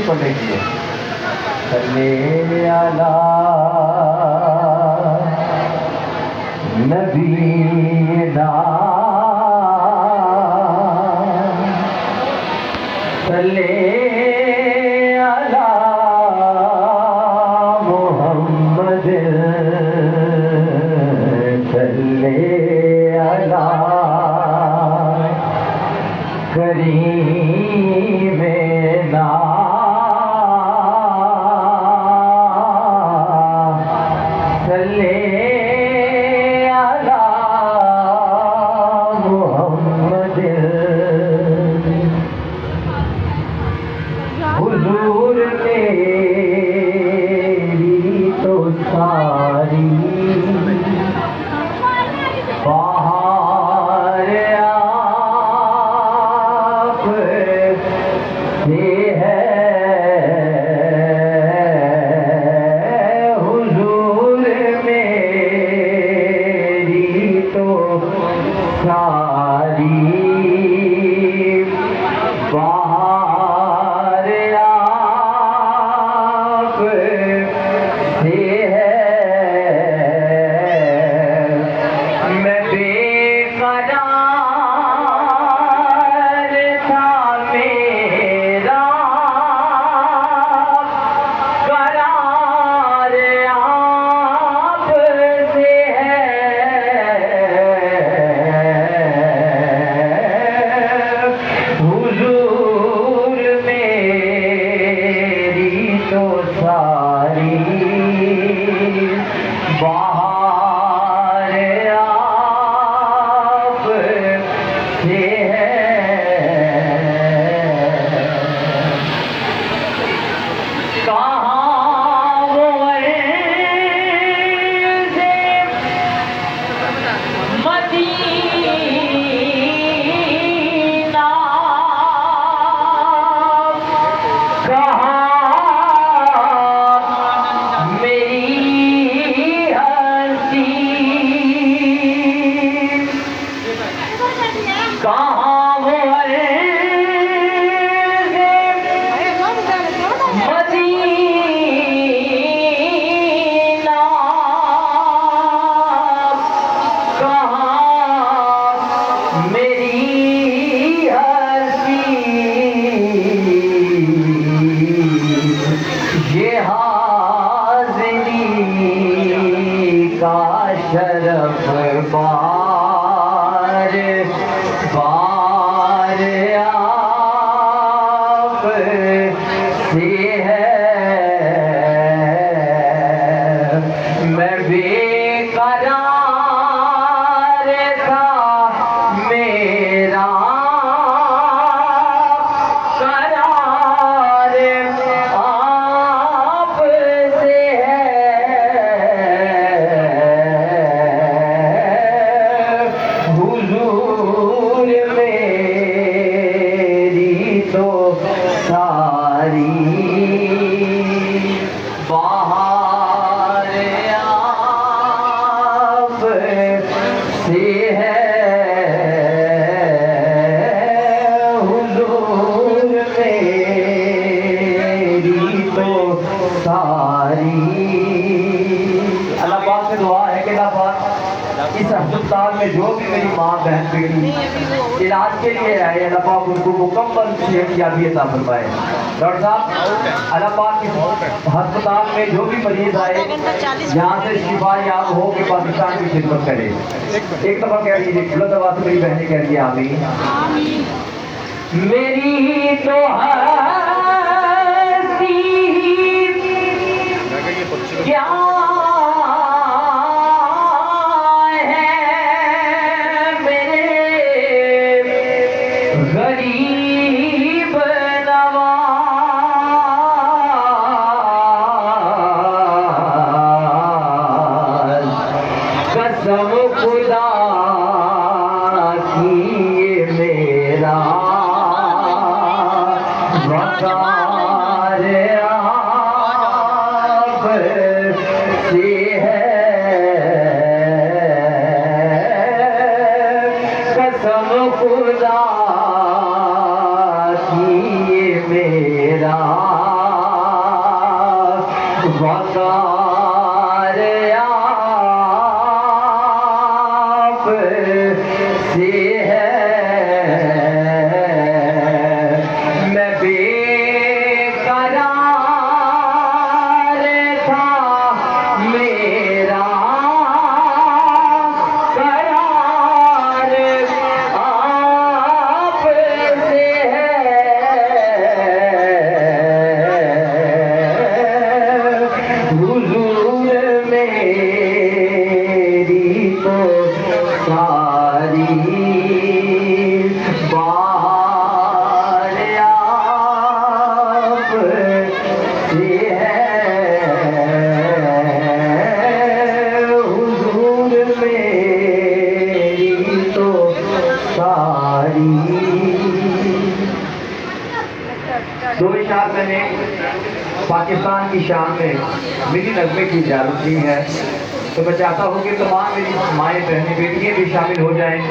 पढ़ने की है। सल्ले अला नबीना सल्ले अला मुहम्मद सल्ले अला करीमेना सल्ले अला मुहम्मद। हुजूर तेरी तो सारी बाहर आप से है। हुजूर मेरी तो सारी बाहर आप से है। मैं बेकरार था मेरा करार आप से है। हुजूर मेरी तो सारी बाहर आप से है। कहाँ वो अर्ज़े मदीना कहाँ मेरी हंसी कहाँ वो अर्ज़े मदीना कहाँ मेरी हंसी। ये हाज़िरी का शरफ बार बार आप से है। मैं बेकरार था मेरा करार आप से है। हुजूर मेरी तो सारी बाहर आप से है। हुजूर मेरी तो सारी। अल्लाह पाक से दुआ है कि अल्लाह पाक इस अस्पताल में जो भी मेरी माँ बहन बेटी इलाज के लिए आए अल्लाह पाक उनको मुकम्मल सेहतयाबी अता फरमाए। डॉक्टर साहब अल्लाह पाक इस अस्पताल में जो भी मरीज आए यहाँ से शिफा याब हो के पाकिस्तान की खिदमत करे। एक दफा कह दीजिए बुलंद आवाज से मेरी बहनें कह रही आमीन। मेरी तो हस्ती क्या गरीब नवाज कसम खुदा की ये मेरा वकार आप से है। कसम खुदा की ये मेरा पुकार आप से है, मैं बेकरार था, मेरा करार आप से है, हुजूर मेरी तो सारी बात आप से है, हुजूर मेरी तो सारी। दो इशार मैंने पाकिस्तान की शान में मिली नगमे की इजाजत दी है, तो मैं चाहता हूँ कि तमाम मेरी माएँ बहनें बेटियाँ भी शामिल हो जाएं।